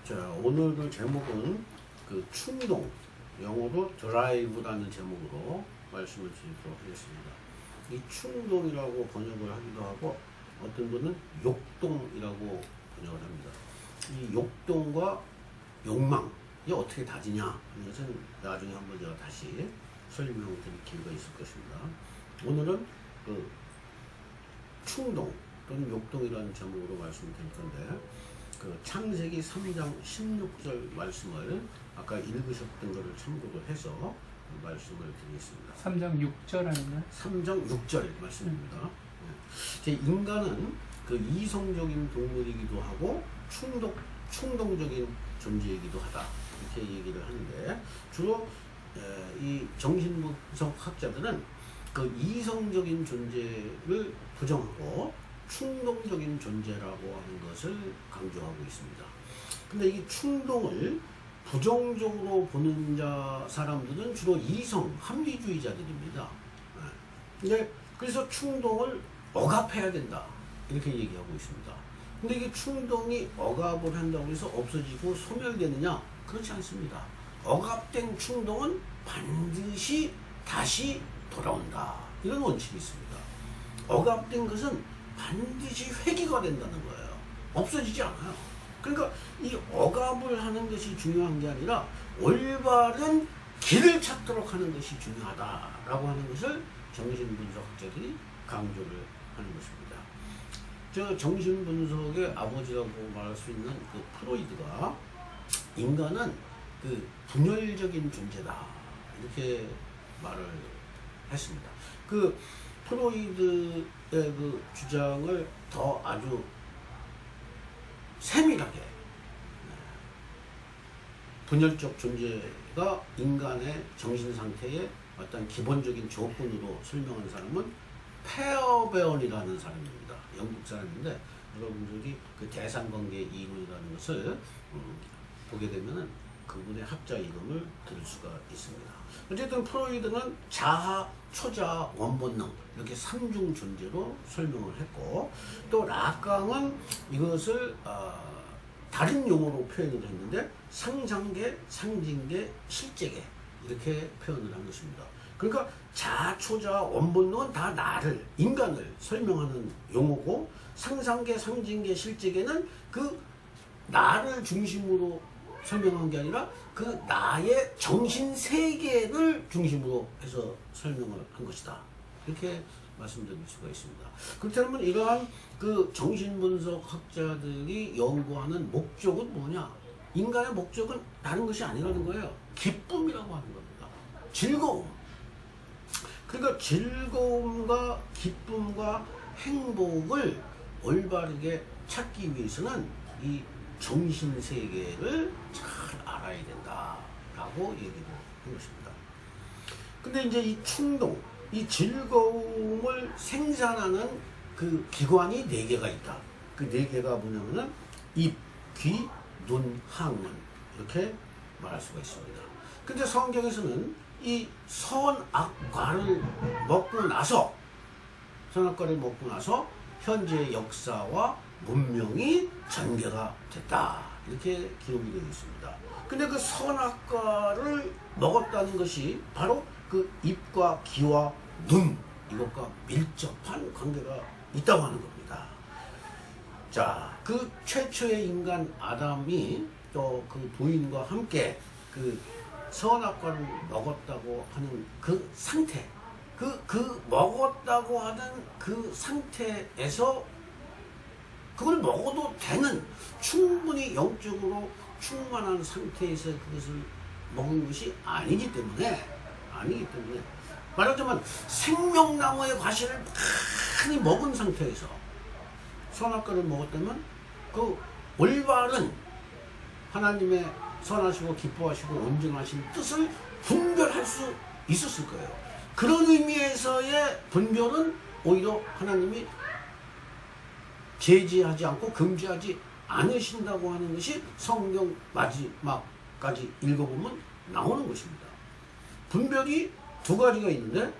자, 오늘 제목은 그 충동, 영어로 드라이브라는 제목으로 말씀을 드리도록 하겠습니다. 이 충동이라고 번역을 하기도 하고 어떤 분은 욕동이라고 번역을 합니다. 이 욕동과 욕망, 이게 어떻게 다지냐 하는 것은 나중에 한번 제가 다시 설명을 드릴 기회가 있을 것입니다. 오늘은 그 충동 또는 욕동이라는 제목으로 말씀드릴 건데, 그 창세기 3장 16절 말씀을 아까 읽으셨던 것을 참고로 해서 말씀을 드리겠습니다. 3장 6절 아닌가요? 3장 6절 말씀입니다. 제 인간은 그 이성적인 동물이기도 하고 충동적인 존재이기도 하다, 이렇게 얘기를 하는데, 주로 이 정신분석 학자들은 그 이성적인 존재를 부정하고 충동적인 존재라고 하는 것을 강조하고 있습니다. 근데 이 충동을 부정적으로 보는 사람들은 주로 이성, 합리주의자들입니다. 근데 그래서 충동을 억압해야 된다, 이렇게 얘기하고 있습니다. 근데 이게 충동이 억압을 한다고 해서 없어지고 소멸되느냐? 그렇지 않습니다. 억압된 충동은 반드시 다시 돌아온다, 이런 원칙이 있습니다. 억압된 것은 반드시 회귀가 된다는 거예요. 없어지지 않아요. 그러니까 이 억압을 하는 것이 중요한 게 아니라 올바른 길을 찾도록 하는 것이 중요하다라고 하는 것을 정신분석학자들이 강조를 하는 것입니다. 저 정신분석의 아버지라고 말할 수 있는 그 프로이드가 인간은 그 분열적인 존재다, 이렇게 말을 했습니다. 그 프로이드의 그 주장을 더 아주 세밀하게 분열적 존재가 인간의 정신 상태의 어떤 기본적인 조건으로 설명한 사람은 페어베언이라는 사람입니다. 영국 사람인데, 여러분들이 그 대상관계 이론이라는 것을 보게 되면은 그분의 학자 이름을 들을 수가 있습니다. 어쨌든 프로이드는 자아, 초자아, 원본능, 이렇게 삼중 존재로 설명을 했고, 또 락강은 이것을 다른 용어로 표현을 했는데 상상계, 상징계, 실제계, 이렇게 표현을 한 것입니다. 그러니까 자아, 초자아, 원본능은 다 나를, 인간을 설명하는 용어고, 상상계, 상징계, 실제계는 그 나를 중심으로 설명한 게 아니라 그 나의 정신 세계를 중심으로 해서 설명을 한 것이다, 이렇게 말씀드릴 수가 있습니다. 그렇다면 이러한 그 정신분석 학자들이 연구하는 목적은 뭐냐? 인간의 목적은 다른 것이 아니라는 거예요. 기쁨이라고 하는 겁니다. 즐거움. 그러니까 즐거움과 기쁨과 행복을 올바르게 찾기 위해서는 이 정신세계를 잘 알아야 된다라고 얘기를 한 것입니다. 근데 이제 이 충동, 이 즐거움을 생산하는 그 기관이 4개가 있다. 그 4개가 뭐냐면은 입, 귀, 눈, 항문, 이렇게 말할 수가 있습니다. 근데 성경에서는 이 선악과를 먹고 나서 현재의 역사와 문명이 전개가 됐다, 이렇게 기록이 되어 있습니다. 근데 그 선악과를 먹었다는 것이 바로 그 입과 귀와 눈, 이것과 밀접한 관계가 있다고 하는 겁니다. 자, 그 최초의 인간 아담이 또 그 부인과 함께 그 선악과를 먹었다고 하는 그 상태, 그 먹었다고 하는 그 상태에서 그걸 먹어도 되는, 충분히 영적으로 충만한 상태에서 그것을 먹은 것이 아니기 때문에 말하자면 생명나무의 과실을 많이 먹은 상태에서 선악과를 먹었다면 그 올바른 하나님의 선하시고 기뻐하시고 온전하신 뜻을 분별할 수 있었을 거예요. 그런 의미에서의 분별은 오히려 하나님이 제지하지 않고 금지하지 않으신다고 하는 것이 성경 마지막까지 읽어보면 나오는 것입니다. 분별이 2가지가 있는데,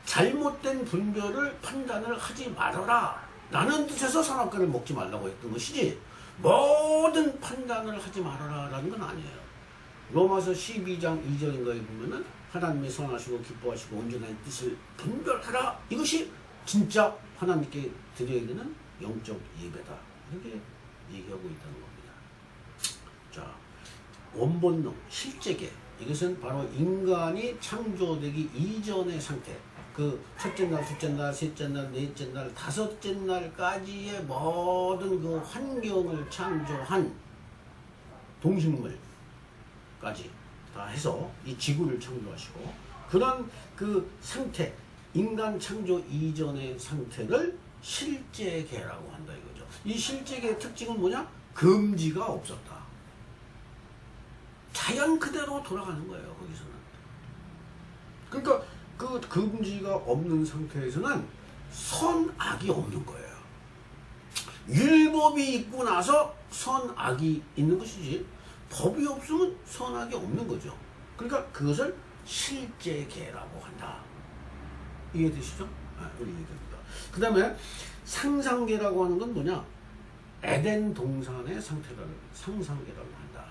잘못된 분별을 판단을 하지 말아라 라는 뜻에서 선악과를 먹지 말라고 했던 것이지, 모든 판단을 하지 말아라라는 건 아니에요. 로마서 12장 2절인가에 보면은 하나님의 선하시고 기뻐하시고 온전한 뜻을 분별하라. 이것이 진짜 하나님께 드려야 되는 영적 예배다. 이렇게 얘기하고 있다는 겁니다. 자, 원본능, 실제계. 이것은 바로 인간이 창조되기 이전의 상태. 그 첫째 날, 둘째 날, 셋째 날, 넷째 날, 다섯째 날까지의 모든 그 환경을 창조한 동식물까지 다 해서 이 지구를 창조하시고 그런 그 상태, 인간 창조 이전의 상태를 실제계라고 한다 이거죠. 이 실제계의 특징은 뭐냐? 금지가 없었다. 자연 그대로 돌아가는 거예요, 거기서는. 그러니까 그 금지가 없는 상태에서는 선악이 없는 거예요. 율법이 있고 나서 선악이 있는 것이지 법이 없으면 선악이 없는 거죠. 그러니까 그것을 실제계라고 한다. 이해되시죠? 우리 이해됩니다. 그 다음에 상상계라고 하는 건 뭐냐? 에덴 동산의 상태를 상상계라고 한다.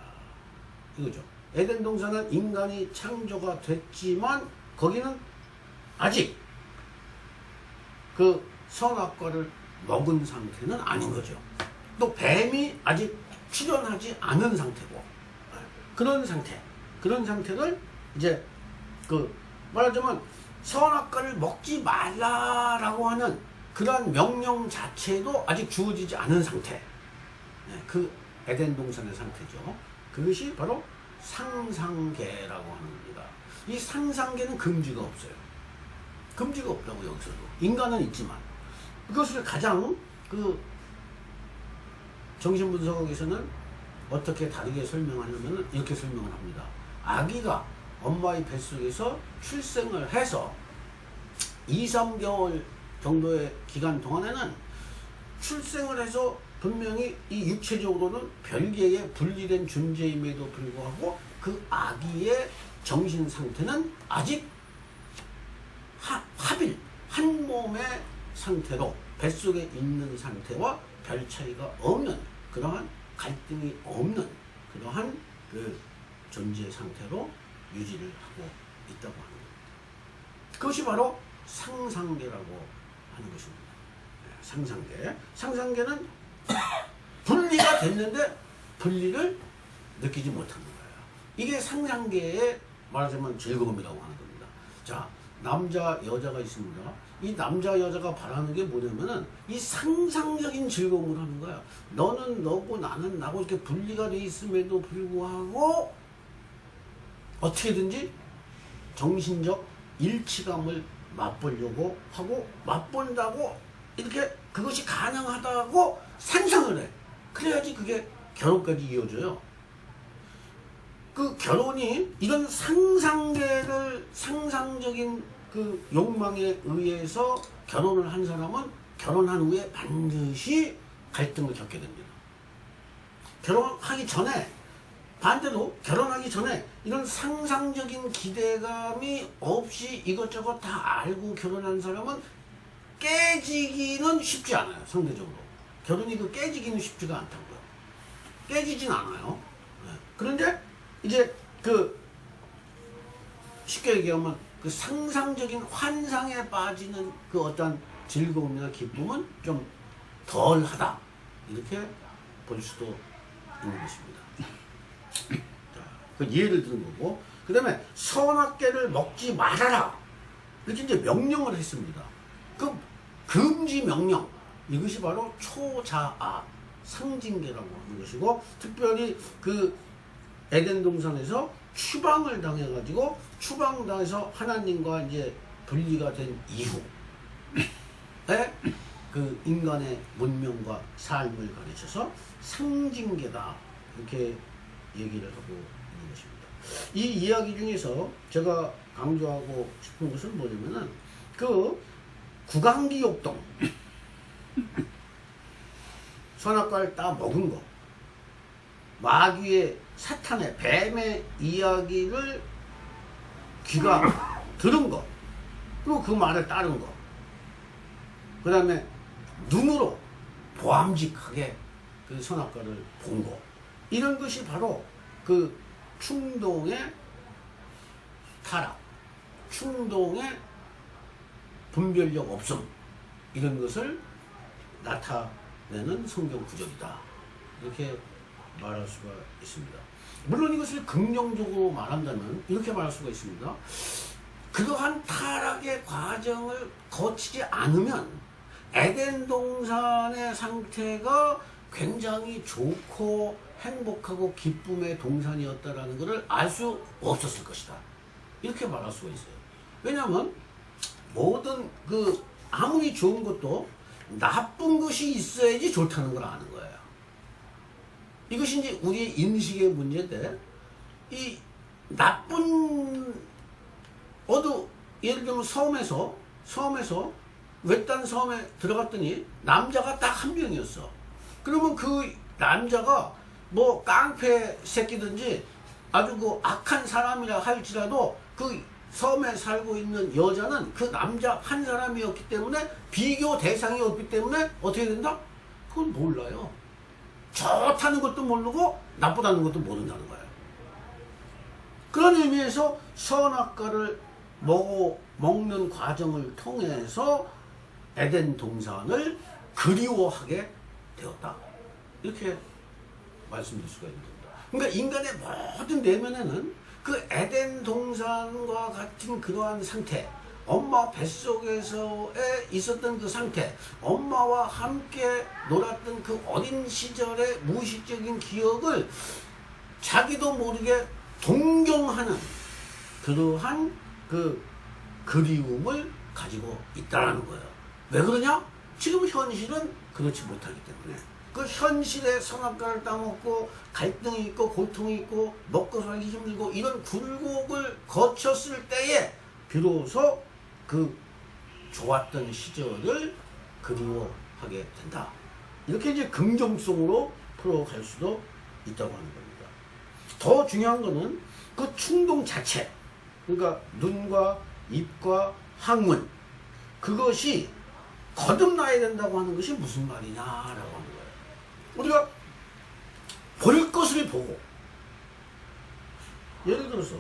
이거죠. 에덴 동산은 인간이 창조가 됐지만 거기는 아직 그 선악과를 먹은 상태는 아닌 거죠. 또 뱀이 아직 출현하지 않은 상태고 그런 상태를 이제 그 말하자면 선악과를 먹지 말라라고 하는 그러한 명령 자체도 아직 주어지지 않은 상태. 그 에덴 동산의 상태죠. 그것이 바로 상상계라고 하는 겁니다. 이 상상계는 금지가 없어요. 금지가 없다고 여기서도. 인간은 있지만. 그것을 가장 그 정신분석학에서는 어떻게 다르게 설명하냐면 이렇게 설명을 합니다. 아기가 엄마의 뱃속에서 출생을 해서 2, 3개월 정도의 기간 동안에는 출생을 해서 분명히 이 육체적으로는 별개의 분리된 존재임에도 불구하고 그 아기의 정신 상태는 아직 합일, 한 몸의 상태로 뱃속에 있는 상태와 별 차이가 없는 그러한 갈등이 없는 그러한 그 존재 상태로 유지를 하고 있다고 하는 겁니다. 그것이 바로 상상계라고 하는 것입니다. 상상계. 상상계는 분리가 됐는데 분리를 느끼지 못하는 거예요. 이게 상상계의 말하자면 즐거움이라고 하는 겁니다. 자, 남자, 여자가 있습니다. 이 남자, 여자가 바라는 게 뭐냐면은 이 상상적인 즐거움을 하는 거야. 너는 너고 나는 나고 이렇게 분리가 돼 있음에도 불구하고 어떻게든지 정신적 일치감을 맛보려고 하고 맛본다고 이렇게 그것이 가능하다고 상상을 해. 그래야지 그게 결혼까지 이어져요. 그 결혼이 이런 상상계를 상상적인 그 욕망에 의해서 결혼을 한 사람은 결혼한 후에 반드시 갈등을 겪게 됩니다. 결혼하기 전에 반대로 결혼하기 전에 이런 상상적인 기대감이 없이 이것저것 다 알고 결혼한 사람은 깨지기는 쉽지 않아요. 상대적으로 결혼이 그 깨지기는 쉽지가 않다고요. 깨지진 않아요. 그런데 이제 그 쉽게 얘기하면 그 상상적인 환상에 빠지는 그 어떤 즐거움이나 기쁨은 좀 덜하다 이렇게 볼 수도 있는 것입니다. 자, 그 예를 드는 거고 그 다음에 선악계를 먹지 말아라 이렇게 이제 명령을 했습니다. 그 금지 명령 이것이 바로 초자아 상징계라고 하는 것이고 특별히 그 에덴 동산에서 추방을 당해가지고 추방당해서 하나님과 이제 분리가 된 이후에 그 인간의 문명과 삶을 가르쳐서 상징계다 이렇게 얘기를 하고 있는 것입니다. 이 이야기 중에서 제가 강조하고 싶은 것은 뭐냐면은 그 구강기욕동 선악과를 따 먹은 거 마귀의 사탄의 뱀의 이야기를 귀가 들은 거 그리고 그 말을 따른 거 그 다음에 눈으로 보암직하게 그 선악과를 본 거. 이런 것이 바로 그 충동의 타락, 충동의 분별력 없음, 이런 것을 나타내는 성경 구절이다. 이렇게 말할 수가 있습니다. 물론 이것을 긍정적으로 말한다면 이렇게 말할 수가 있습니다. 그러한 타락의 과정을 거치지 않으면 에덴 동산의 상태가 굉장히 좋고 행복하고 기쁨의 동산이었다라는 것을 알 수 없었을 것이다. 이렇게 말할 수가 있어요. 왜냐하면 모든 아무리 좋은 것도 나쁜 것이 있어야지 좋다는 걸 아는 거예요. 이것이 이제 우리의 인식의 문제인데, 이 나쁜 예를 들면 섬에서 외딴 섬에 들어갔더니 남자가 딱 한 명이었어. 그러면 그 남자가 뭐 깡패 새끼든지 아주 그 악한 사람이라 할지라도 그 섬에 살고 있는 여자는 그 남자 한 사람이었기 때문에 비교 대상이 없기 때문에 어떻게 된다? 그걸 몰라요. 좋다는 것도 모르고 나쁘다는 것도 모른다는 거예요. 그런 의미에서 선악과를 먹는 과정을 통해서 에덴 동산을 그리워하게 되었다. 이렇게 말씀드릴 수가 있는 겁니다. 그러니까 인간의 모든 내면에는 그 에덴 동산과 같은 그러한 상태, 엄마 뱃속에서에 있었던 그 상태, 엄마와 함께 놀았던 그 어린 시절의 무의식적인 기억을 자기도 모르게 동경하는 그러한 그 그리움을 가지고 있다는 거예요. 왜 그러냐? 지금 현실은 그렇지 못하기 때문에. 그 현실의 선악과를 따먹고 갈등이 있고 고통이 있고 먹고 살기 힘들고 이런 굴곡을 거쳤을 때에 비로소 그 좋았던 시절을 그리워하게 된다. 이렇게 이제 긍정성으로 풀어갈 수도 있다고 하는 겁니다. 더 중요한 거는 그 충동 자체, 그러니까 눈과 입과 항문, 그것이 거듭나야 된다고 하는 것이 무슨 말이냐라고 하는 거예요. 우리가 볼 것을 보고, 예를 들어서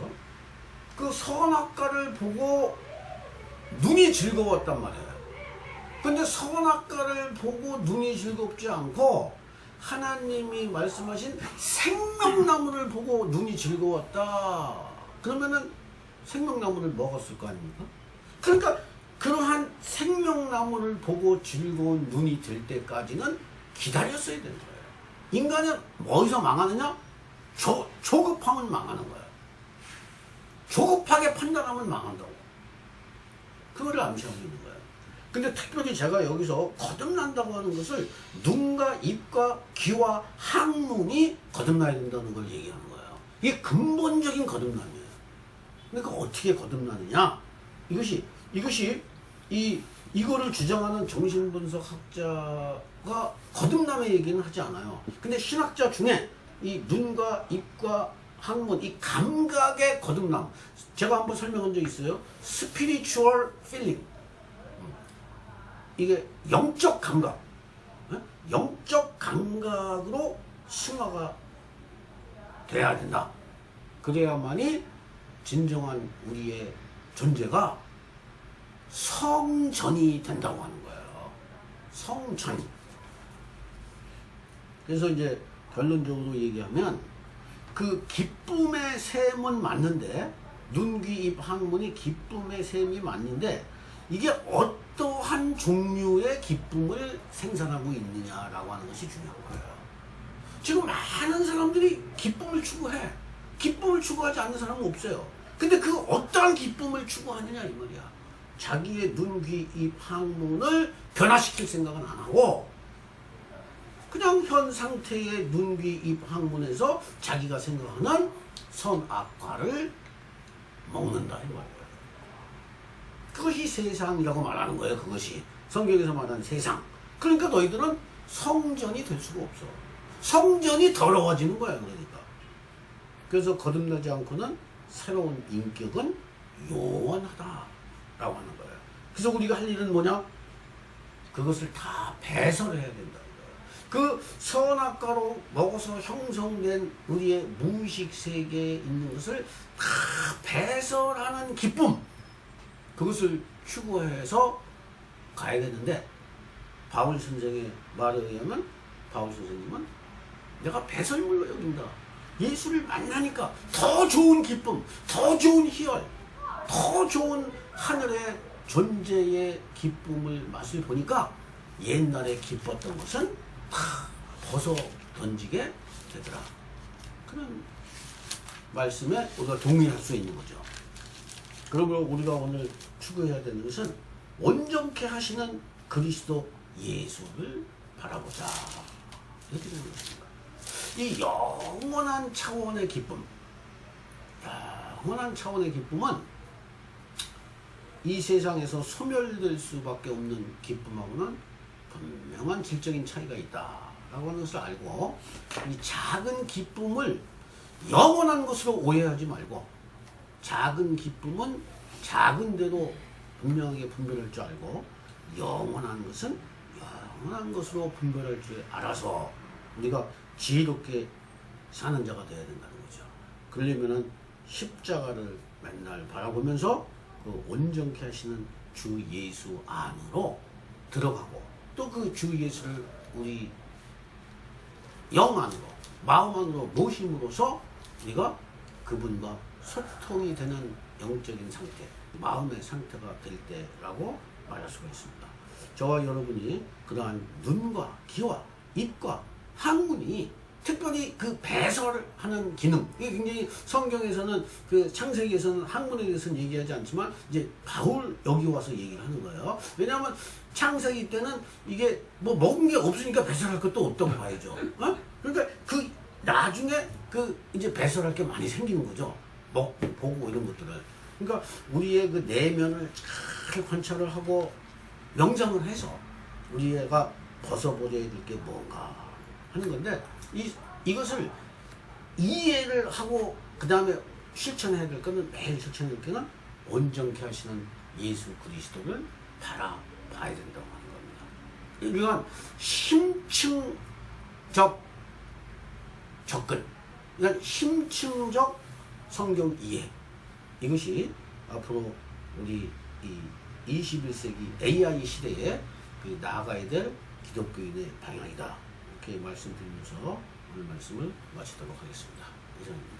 그 선악과를 보고 눈이 즐거웠단 말이에요. 근데 선악과를 보고 눈이 즐겁지 않고 하나님이 말씀하신 생명나무를 보고 눈이 즐거웠다. 그러면은 생명나무를 먹었을 거 아닙니까? 그러니까 그러한 생명나무를 보고 즐거운 눈이 될 때까지는 기다렸어야 되는 거예요. 인간은 어디서 망하느냐? 조급하면 망하는 거예요. 조급하게 판단하면 망한다고. 그거를 암시하고 있는 거예요. 근데 특별히 제가 여기서 거듭난다고 하는 것을 눈과 입과 귀와 항문이 거듭나야 된다는 걸 얘기하는 거예요. 이게 근본적인 거듭남이에요. 그러니까 어떻게 거듭나느냐? 이거를 주장하는 정신분석 학자가 거듭남의 얘기는 하지 않아요. 근데 신학자 중에 이 눈과 입과 학문, 이 감각의 거듭남, 제가 한번 설명한 적 있어요. spiritual feeling. 이게 영적 감각, 영적 감각으로 승화가 돼야 된다. 그래야만이 진정한 우리의 존재가 성전이 된다고 하는 거예요. 성전. 그래서 이제 결론적으로 얘기하면 그 기쁨의 셈은 맞는데, 눈, 귀, 입, 항문이 기쁨의 셈이 맞는데 이게 어떠한 종류의 기쁨을 생산하고 있느냐라고 하는 것이 중요한 거예요. 지금 많은 사람들이 기쁨을 추구해. 기쁨을 추구하지 않는 사람은 없어요. 근데 그 어떠한 기쁨을 추구하느냐 이 말이야. 자기의 눈, 귀, 입, 항문을 변화시킬 생각은 안 하고 그냥 현 상태의 눈, 귀, 입, 항문에서 자기가 생각하는 선악과를 먹는다 이 말이에요. 그것이 세상이라고 말하는 거예요. 그것이 성경에서 말하는 세상. 그러니까 너희들은 성전이 될 수가 없어. 성전이 더러워지는 거야. 그러니까. 그래서 거듭나지 않고는 새로운 인격은 요원하다 라고 하는 거예요. 그래서 우리가 할 일은 뭐냐? 그것을 다 배설해야 된다. 그 선악과로 먹어서 형성된 우리의 무의식 세계에 있는 것을 다 배설하는 기쁨, 그것을 추구해서 가야 되는데, 바울 선생의 말에 의하면 바울 선생님은 내가 배설물로 여긴다. 예수를 만나니까 더 좋은 기쁨, 더 좋은 희열, 더 좋은 하늘의 존재의 기쁨을 맛을 보니까 옛날에 기뻤던 것은 다 벗어 던지게 되더라. 그런 말씀에 우리가 동의할 수 있는 거죠. 그러므로 우리가 오늘 추구해야 되는 것은 온전케 하시는 그리스도 예수를 바라보자. 이렇게 되는 것입니다. 이 영원한 차원의 기쁨, 영원한 차원의 기쁨은 이 세상에서 소멸될 수밖에 없는 기쁨하고는 분명한 질적인 차이가 있다라고 하는 것을 알고, 이 작은 기쁨을 영원한 것으로 오해하지 말고, 작은 기쁨은 작은 대로 분명하게 분별할 줄 알고, 영원한 것은 영원한 것으로 분별할 줄 알아서 우리가 지혜롭게 사는 자가 되어야 된다는 거죠. 그러려면은 십자가를 맨날 바라보면서 그 온전케 하시는 주 예수 안으로 들어가고, 또 그 주 예수를 우리 영 안으로, 마음 안으로 모심으로써 우리가 그분과 소통이 되는 영적인 상태, 마음의 상태가 될 때라고 말할 수가 있습니다. 저와 여러분이 그러한 눈과 귀와 입과 학문이 특별히 그 배설하는 기능, 이게 굉장히 성경에서는 그 창세기에서는 학문에 대해서는 얘기하지 않지만 이제 바울 여기 와서 얘기를 하는 거예요. 왜냐하면 창세기 때는 이게 뭐 먹은 게 없으니까 배설할 것도 없다고 봐야죠. 어? 그러니까 그 나중에 그 이제 배설할 게 많이 생기는 거죠. 먹고 보고 이런 것들을. 그러니까 우리의 그 내면을 잘 관찰을 하고 명상을 해서 우리가 벗어버려야 될 게 뭔가 하는 건데, 이것을 이해를 하고 그 다음에 실천해야 될 거는, 매일 실천해야 될 거는 온전케 하시는 예수 그리스도를 바라봐야 된다고 하는 겁니다. 이러한 심층적 접근, 그러니까 심층적 성경 이해, 이것이 앞으로 우리 이 21세기 AI 시대에 그 나아가야 될 기독교인의 방향이다. 이렇게 말씀드리면서 오늘 말씀을 마치도록 하겠습니다. 이상입니다.